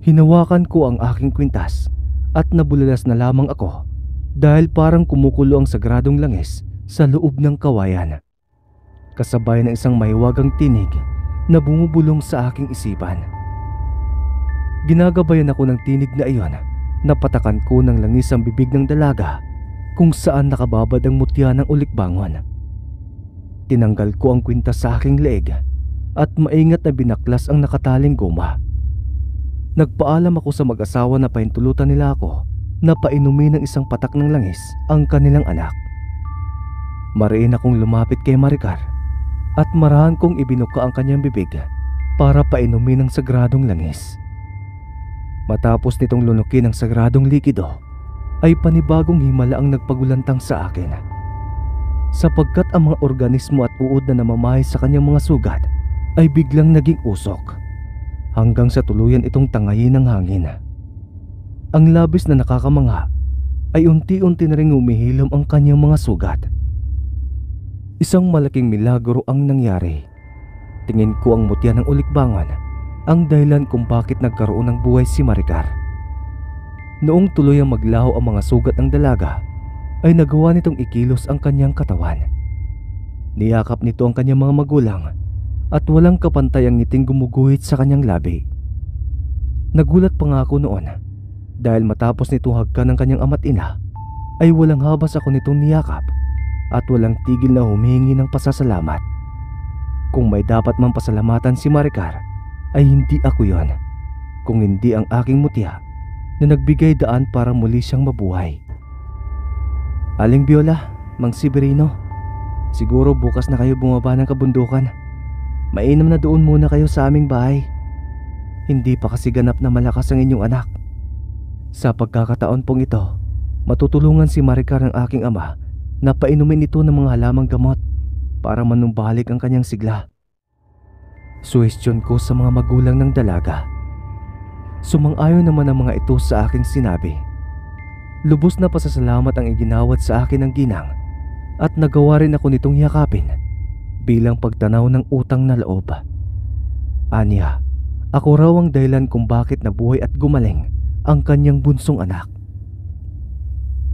Speaker 1: Hinawakan ko ang aking kwintas at nabulalas na lamang ako dahil parang kumukulo ang sagradong langis sa loob ng kawayan. Kasabay ng isang mahiwagang tinig na bumubulong sa aking isipan. Ginagabayan ako ng tinig na iyon na patakan ko ng langis ang bibig ng dalaga kung saan nakababad ang mutya ng ulikbangon. Tinanggal ko ang kwintas sa aking leeg at maingat na binaklas ang nakataling goma. Nagpaalam ako sa mag-asawa na pahintulutan nila ako na painumin ng isang patak ng langis ang kanilang anak. Mariin akong lumapit kay Maricar at marahan kong ibinuka ang kanyang bibig para painumin ng sagradong langis. Matapos nitong lunukin ang sagradong likido, ay panibagong himala ang nagpagulantang sa akin. Sapagkat ang mga organismo at uod na namamahay sa kanyang mga sugat ay biglang naging usok, hanggang sa tuluyan itong tangayin ng hangin. Ang labis na nakakamangha ay unti-unti na ring humihilom ang kanyang mga sugat. Isang malaking milagro ang nangyari. Tingin ko ang mutya ng ulikbangon ang dahilan kung bakit nagkaroon ng buhay si Maricar. Noong tuluyang maglaho ang mga sugat ng dalaga, ay nagawa nitong ikilos ang kanyang katawan. Niyakap nito ang kanyang mga magulang at walang kapantay ang ngiting gumuguhit sa kanyang labi. Nagulat pa nga ako noon dahil matapos nito hagkan ng kanyang ama't ina, ay walang habas ako nitong niyakap at walang tigil na humingi ng pasasalamat. Kung may dapat mang pasalamatan si Maricar, ay hindi ako yon, kung hindi ang aking mutya na nagbigay daan para muli siyang mabuhay. Aling Biola, Mang Severino, siguro bukas na kayo bumaba ng kabundukan. Mainam na doon muna kayo sa aming bahay. Hindi pa kasi ganap na malakas ang inyong anak. Sa pagkakataon pong ito, matutulungan si Maricar ng aking ama na painumin ito ng mga halamang gamot para manumbalik ang kanyang sigla. Suwestyon ko sa mga magulang ng dalaga. Sumang-ayon naman ang mga ito sa aking sinabi. Lubos na pasasalamat ang iginawad sa akin ng ginang at nagawa rin ako nitong yakapin bilang pagtanaw ng utang na loob. Anya, ako raw ang dahilan kung bakit nabuhay at gumaling ang kanyang bunsong anak.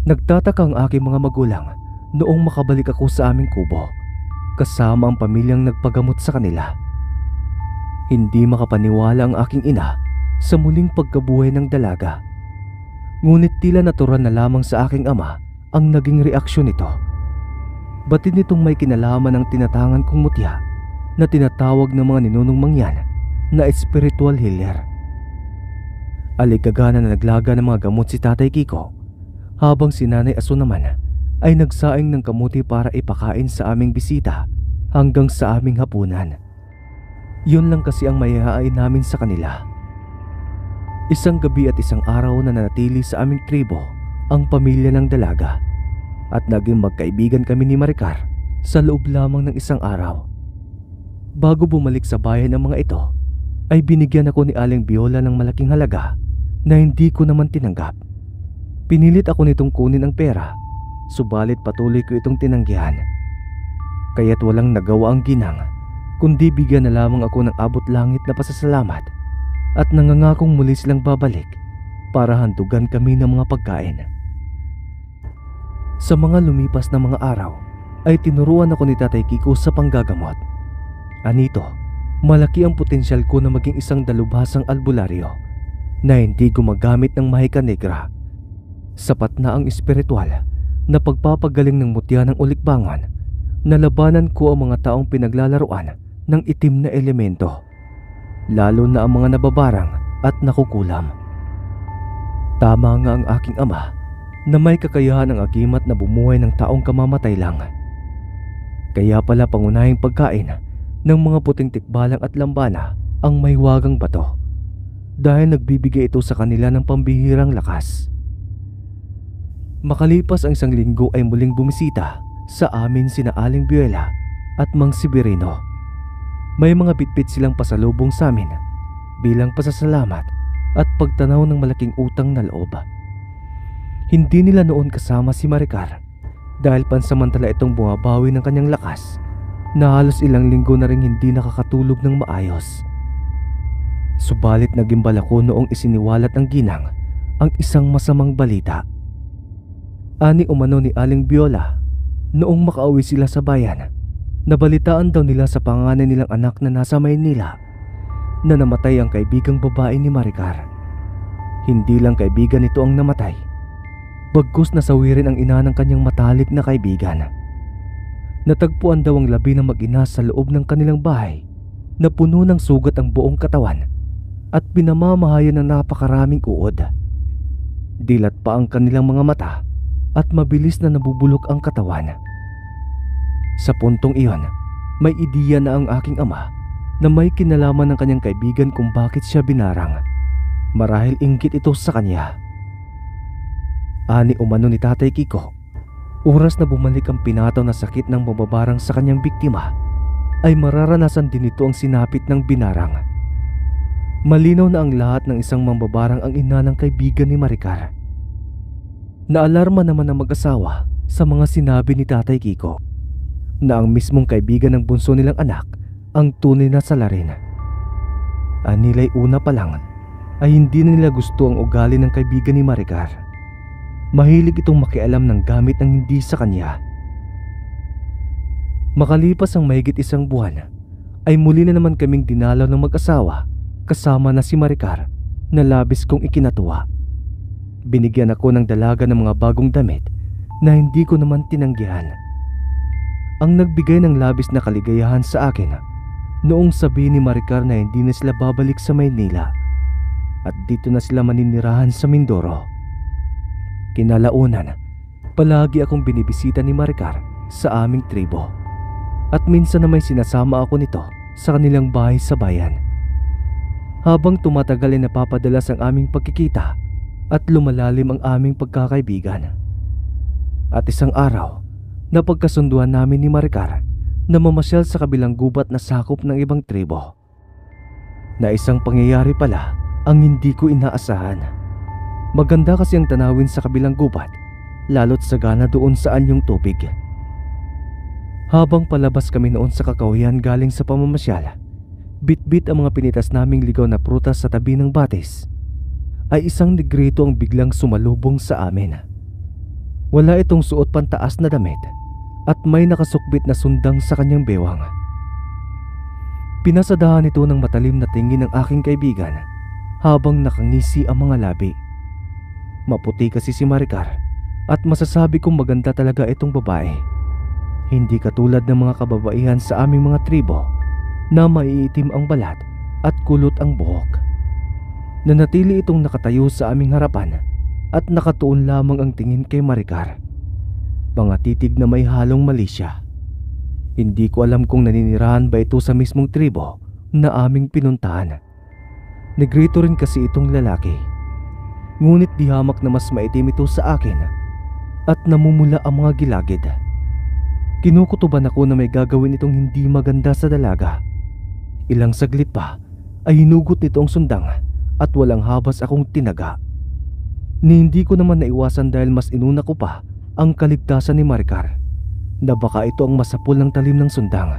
Speaker 1: Nagtataka ang aking mga magulang noong makabalik ako sa aming kubo kasama ang pamilyang nagpagamot sa kanila. Hindi makapaniwala ang aking ina sa muling pagkabuhay ng dalaga. Ngunit tila natural na lamang sa aking ama ang naging reaksyon nito. Batid nitong may kinalaman ng tinatangan kong mutya na tinatawag ng mga ninunong mangyan na spiritual healer. Aligagana na naglaga ng mga gamot si Tatay Kiko, habang si Nanay Aso naman ay nagsaing ng kamuti para ipakain sa aming bisita hanggang sa aming hapunan. Yun lang kasi ang mayayain namin sa kanila. Isang gabi at isang araw na nanatili sa aming tribo ang pamilya ng dalaga at naging magkaibigan kami ni Maricar sa loob lamang ng isang araw. Bago bumalik sa bayan ang mga ito, ay binigyan ako ni Aling Biola ng malaking halaga na hindi ko naman tinanggap. Pinilit ako nitong kunin ang pera, subalit patuloy ko itong tinanggihan. Kaya't walang nagawa ang ginang kundi bigyan na lamang ako ng abot langit na pasasalamat at nangangakong muli silang babalik para handugan kami ng mga pagkain. Sa mga lumipas na mga araw ay tinuruan ako ni Tatay Kiko sa panggagamot. Anito, malaki ang potensyal ko na maging isang dalubhasang albularyo na hindi gumagamit ng mahika negra. Sapat na ang espiritual na pagpapagaling ng mutya ng ulikbangan na labanan ko ang mga taong pinaglalaruan ng itim na elemento, lalo na ang mga nababarang at nakukulam. Tama nga ang aking ama na may kakayahan ang agimat na bumuhay ng taong kamamatay lang. Kaya pala pangunahing pagkain ng mga puting tikbalang at lambana ang may wagang bato, dahil nagbibigay ito sa kanila ng pambihirang lakas. Makalipas ang 1 linggo ay muling bumisita sa amin sina Aling Buela at Mang Severino. May mga bitbit silang pasalubong sa amin bilang pasasalamat at pagtanaw ng malaking utang na loob. Hindi nila noon kasama si Maricar dahil pansamantala itong bumabawi ng kanyang lakas na halos ilang linggo na rin hindi nakakatulog ng maayos. Subalit nagimbal ako noong isiniwalat ng ginang ang isang masamang balita. Ani umano ni Aling Viola noong makauwi sila sa bayan, nabalitaan daw nila sa panganay nilang anak na nasa Maynila na namatay ang kaibigang babae ni Maricar. Hindi lang kaibigan nito ang namatay, bagkus nasawi rin ang ina ng kanyang matalik na kaibigan. Natagpuan daw ang labi ng mag-ina sa loob ng kanilang bahay na puno ng sugat ang buong katawan at pinamamahayan ng napakaraming uod. Dilat pa ang kanilang mga mata at mabilis na nabubulok ang katawan. Sa puntong iyon, may ideya na ang aking ama na may kinalaman ng kanyang kaibigan kung bakit siya binarang. Marahil inggit ito sa kanya. Ani umano ni Tatay Kiko, oras na bumalik ang pinataw na sakit ng mababarang sa kanyang biktima, ay mararanasan din ito ang sinapit ng binarang. Malinaw na ang lahat ng isang mambabarang ang ina ng kaibigan ni Maricar. Naalarma naman ang mag-asawa sa mga sinabi ni Tatay Kiko na ang mismong kaibigan ng bunso nilang anak ang tunay na salarin. Anila'y una pa lang ay hindi na nila gusto ang ugali ng kaibigan ni Maricar. Mahilig itong makialam ng gamit ng hindi sa kanya. Makalipas ang mahigit 1 buwan ay muli na naman kaming dinalaw ng mag-asawa kasama na si Maricar na labis kong ikinatuwa. Binigyan ako ng dalaga ng mga bagong damit na hindi ko naman tinanggihan. Ang nagbigay ng labis na kaligayahan sa akin noong sabi ni Maricar na hindi na sila babalik sa Maynila at dito na sila maninirahan sa Mindoro. Kinalaunan, palagi akong binibisita ni Maricar sa aming tribo at minsan na may sinasama ako nito sa kanilang bahay sa bayan. Habang tumatagal ay napapadalas ang aming pagkikita at lumalalim ang aming pagkakaibigan. At isang araw, napagkasunduan namin ni Maricar na mamasyal sa kabilang gubat na sakop ng ibang tribo. Na isang pangyayari pala ang hindi ko inaasahan. Maganda kasi ang tanawin sa kabilang gubat, lalo't sagana doon sa anyong tubig. Habang palabas kami noon sa kakahuyan galing sa pamamasyal, bitbit ang mga pinitas naming ligaw na prutas sa tabi ng batis, ay isang negrito ang biglang sumalubong sa amin. Wala itong suot pantaas na damit at may nakasukbit na sundang sa kanyang bewang. Pinasadahan ito ng matalim na tingin ng aking kaibigan habang nakangisi ang mga labi. Maputi kasi si Maricar at masasabi kong maganda talaga itong babae. Hindi katulad ng mga kababaihan sa aming mga tribo na maiitim ang balat at kulot ang buhok. Nanatili itong nakatayo sa aming harapan at nakatuon lamang ang tingin kay Maricar. Mga titig na may halong mali siya. Hindi ko alam kung naninirahan ba ito sa mismong tribo na aming pinuntahan. Negrito rin kasi itong lalaki. Ngunit di hamak na mas maitim ito sa akin at namumula ang mga gilagid. Kinukutuban ako na may gagawin itong hindi maganda sa dalaga. Ilang saglit pa ay hinugot nito ang sundang at walang habas akong tinaga. Ni hindi ko naman naiwasan dahil mas inuna ko pa ang kaligtasan ni Maricar na baka ito ang masapul ng talim ng sundang.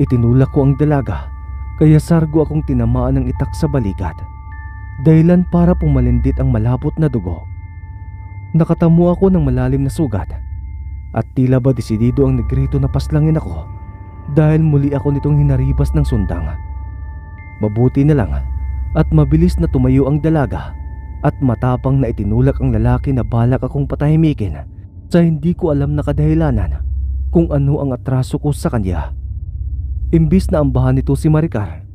Speaker 1: Itinulak ko ang dalaga kaya sargo akong tinamaan ng itak sa balikat. Dahilan para pumalindit ang malapot na dugo. Nakatamo ako ng malalim na sugat at tila ba desidido ang negrito na paslangin ako dahil muli ako nitong hinaribas ng sundang. Mabuti na lang at mabilis na tumayo ang dalaga at matapang na itinulak ang lalaki na balak akong patahimikin sa hindi ko alam na kadahilanan kung ano ang atraso ko sa kanya. Imbis na ambahan nito si Maricar,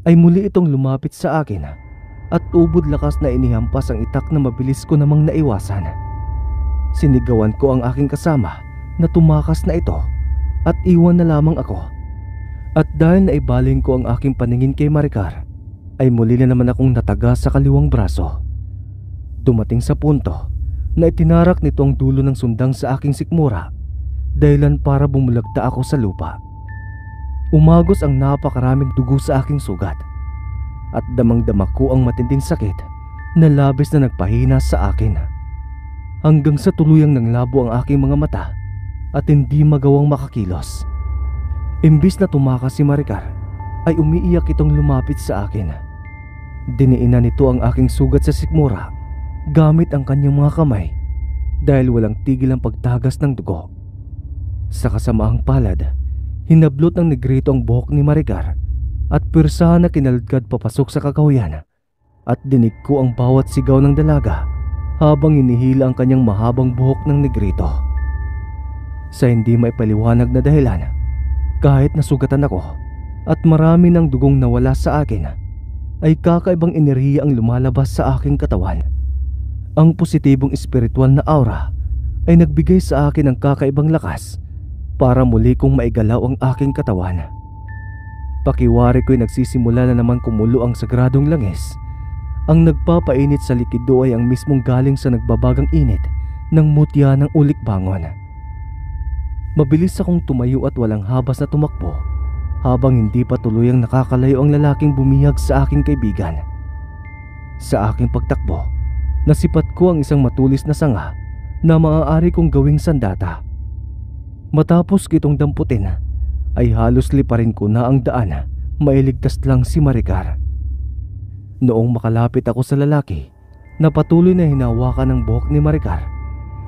Speaker 1: ay muli itong lumapit sa akin at ubod lakas na inihampas ang itak na mabilis ko namang naiwasan. Sinigawan ko ang aking kasama na tumakas na ito at iwan na lamang ako. At dahil naibaling ko ang aking paningin kay Maricar, ay muli na naman akong nataga sa kaliwang braso. Dumating sa punto na itinarak nito ang dulo ng sundang sa aking sikmura, dahilan para bumulagta ako sa lupa. Umagos ang napakaraming dugo sa aking sugat at damang-dama ko ang matinding sakit na labis na nagpahina sa akin. Hanggang sa tuluyang nanglabo ang aking mga mata at hindi magawang makakilos. Imbis na tumakas si Maricar, ay umiiyak itong lumapit sa akin. Diniinan nito ang aking sugat sa sikmura gamit ang kanyang mga kamay dahil walang tigil ang pagtagas ng dugo. Sa kasamaang palad, hinablot ng negrito ang buhok ni Maricar at pirsahan na kinalagkad papasok sa kakahuyan at dinig ko ang bawat sigaw ng dalaga habang inihila ang kanyang mahabang buhok ng negrito. Sa hindi maipaliwanag na dahilan, kahit nasugatan ako at marami ng dugong nawala sa akin, ay kakaibang enerhiya ang lumalabas sa aking katawan. Ang positibong espiritual na aura ay nagbigay sa akin ng kakaibang lakas para muli kong maigalaw ang aking katawan. Pakiwari ko'y nagsisimula na naman kumulo ang sagradong langis. Ang nagpapainit sa likido ay ang mismong galing sa nagbabagang init ng mutya ng ulik-bangon. Mabilis akong tumayo at walang habas na tumakbo habang hindi pa tuluyang nakakalayo ang lalaking bumihag sa aking kaibigan. Sa aking pagtakbo, nasipat ko ang isang matulis na sanga na maaari kong gawing sandata. Matapos kitong damputin, ay halos liparin ko na ang daan, mailigtas lang si Maricar. Noong makalapit ako sa lalaki na patuloy na hinawakan ng buhok ni Maricar,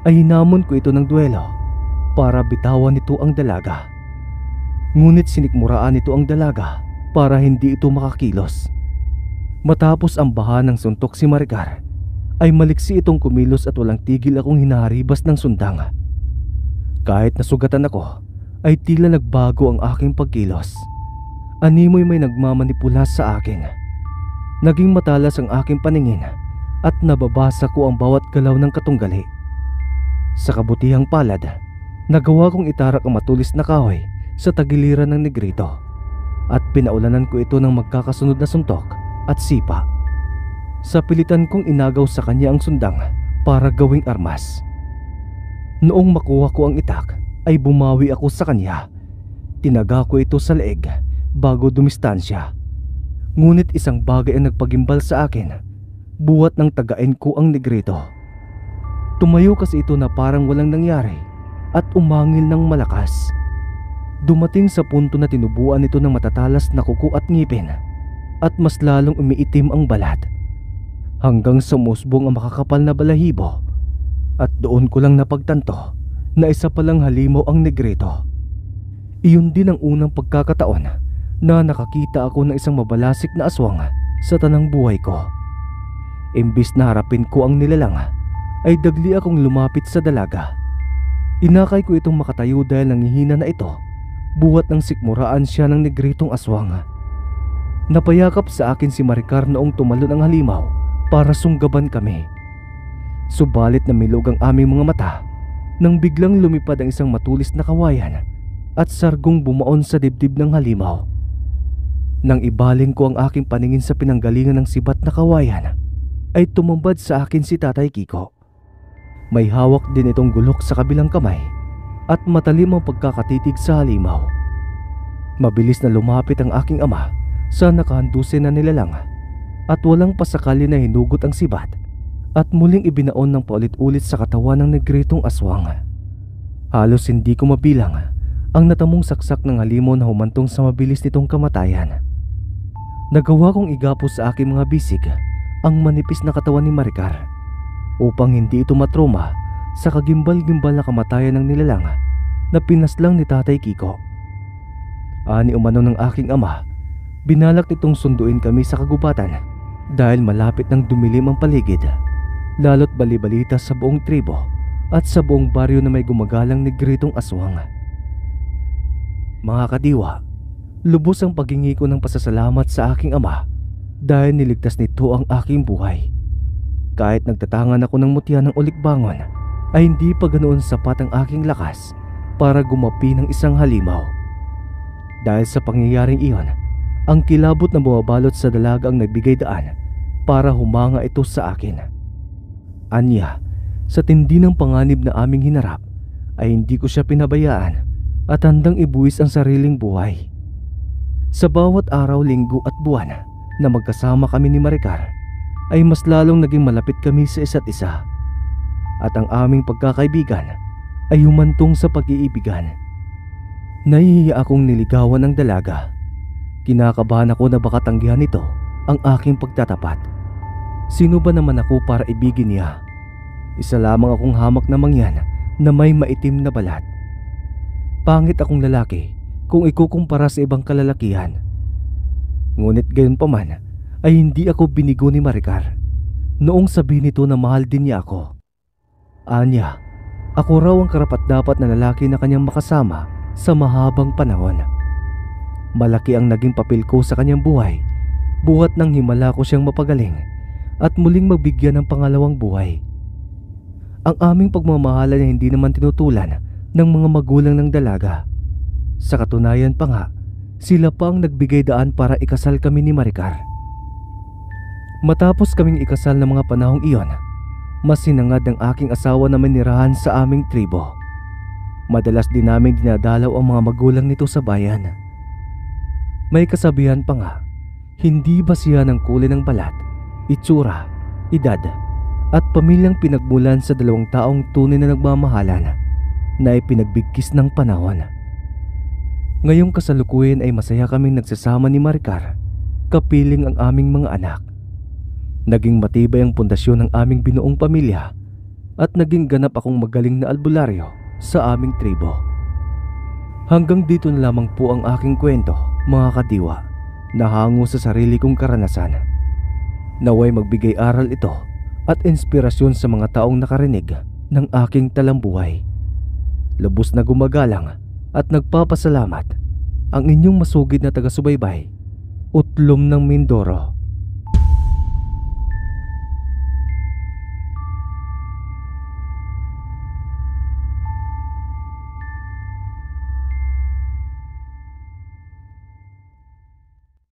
Speaker 1: ay hinamon ko ito ng duelo para bitawan nito ang dalaga. Ngunit sinikmuraan nito ang dalaga para hindi ito makakilos. Matapos ang baha ng suntok si Maricar, ay maliksi itong kumilos at walang tigil akong hinaharibas ng sundang. Kahit nasugatan ako, ay tila nagbago ang aking pagkilos. Animoy may nagmamanipula sa akin. Naging matalas ang aking paningin at nababasa ko ang bawat galaw ng katunggali. Sa kabutihang palad, nagawa kong itarak ang matulis na kahoy sa tagiliran ng negrito at pinaulanan ko ito ng magkakasunod na suntok at sipa. Sa pilitan kong inagaw sa kanya ang sundang para gawing armas. Noong makuha ko ang itak, ay bumawi ako sa kanya. Tinaga ko ito sa leeg bago dumistansya. Ngunit isang bagay ang nagpagimbal sa akin, buhat ng tagain ko ang negrito. Tumayo kasi ito na parang walang nangyari at umangil ng malakas. Dumating sa punto na tinubuan ito ng matatalas na kuko at ngipin at mas lalong umiitim ang balat, hanggang sa musbong ang makakapal na balahibo. At doon ko lang napagtanto na isa palang halimaw ang negrito. Iyon din ang unang pagkakataon na nakakita ako ng isang mabalasik na aswang sa tanang buhay ko. Imbis na harapin ko ang nilalang, ay dagli akong lumapit sa dalaga. Inakay ko itong makatayo dahil nangihina na ito, buhat ng sikmuraan siya ng negritong aswang. Napayakap sa akin si Maricar noong tumalon ang halimaw para sunggaban kami. Subalit namilog ang aming mga mata nang biglang lumipad ang isang matulis na kawayan at sargong bumaon sa dibdib ng halimaw. Nang ibaling ko ang aking paningin sa pinanggalingan ng sibat na kawayan, ay tumambad sa akin si Tatay Kiko. May hawak din itong gulok sa kabilang kamay at matalim ang pagkakatitig sa halimaw. Mabilis na lumapit ang aking ama sa nakahanduse na nilalang at walang pasakali na hinugot ang sibat at muling ibinaon ng paulit-ulit sa katawan ng negritong aswang. Halos hindi ko mabilang ang natamong saksak ng halimon na humantong sa mabilis nitong kamatayan. Nagawa kong igapos sa aking mga bisig ang manipis na katawan ni Maricar upang hindi ito matroma sa kagimbal-gimbal na kamatayan ng nilalang na pinaslang ni Tatay Kiko. Ani umano ng aking ama, binalak nitong sunduin kami sa kagubatan dahil malapit nang dumilim ang paligid, lalo't balibalita sa buong tribo at sa buong baryo na may gumagalang negritong aswang. Mga kadiwa, lubos ang paghingi ko ng pasasalamat sa aking ama dahil niligtas nito ang aking buhay. Kahit nagtatangan ako ng mutya ng ulikbangon, ay hindi pa ganoon sapat ang aking lakas para gumapi ng isang halimaw. Dahil sa pangyayaring iyon, ang kilabot na bumabalot sa dalaga ang nagbigay daan para humanga ito sa akin. Anya, sa tindi ng panganib na aming hinarap, ay hindi ko siya pinabayaan at handang ibuwis ang sariling buhay. Sa bawat araw, linggo at buwan na magkasama kami ni Maricar, ay mas lalong naging malapit kami sa isa't isa. At ang aming pagkakaibigan ay humantong sa pag-iibigan. Nahihiya akong niligawan ng dalaga. Kinakabahan ako na baka tanggihan nito ang aking pagtatapat. Sino ba naman ako para ibigin niya? Isa lamang akong hamak na mangyan na may maitim na balat. Pangit akong lalaki kung ikukumpara sa ibang kalalakihan. Ngunit gayon pa man ay hindi ako binigo ni Maricar noong sabihin nito na mahal din niya ako. Anya, ako raw ang karapat-dapat na lalaki na kanyang makasama sa mahabang panahon. Malaki ang naging papel ko sa kanyang buhay, buhat nang himala ko siyang mapagaling at muling magbigyan ng pangalawang buhay. Ang aming pagmamahalan ay hindi naman tinutulan ng mga magulang ng dalaga. Sa katunayan pa nga, sila pa ang nagbigay daan para ikasal kami ni Maricar. Matapos kaming ikasal ng mga panahong iyon, mas sinangad ng aking asawa na manirahan sa aming tribo. Madalas din namin dinadalaw ang mga magulang nito sa bayan. May kasabihan pa nga, hindi basihan ng kulay ng balat, itsura, edad, at pamilyang pinagmulan sa dalawang taong tunay na nagmamahalan na ipinagbigkis ng panahon. Ngayong kasalukuyan ay masaya kaming nagsasama ni Maricar, kapiling ang aming mga anak. Naging matibay ang pundasyon ng aming binuong pamilya at naging ganap akong magaling na albularyo sa aming tribo. Hanggang dito na lamang po ang aking kwento, mga kadiwa, na hango sa sarili kong karanasan. Naway magbigay aral ito at inspirasyon sa mga taong nakarinig ng aking talambuhay. Lubos na gumagalang at nagpapasalamat ang inyong masugid na taga-subaybay, Utlom ng Mindoro.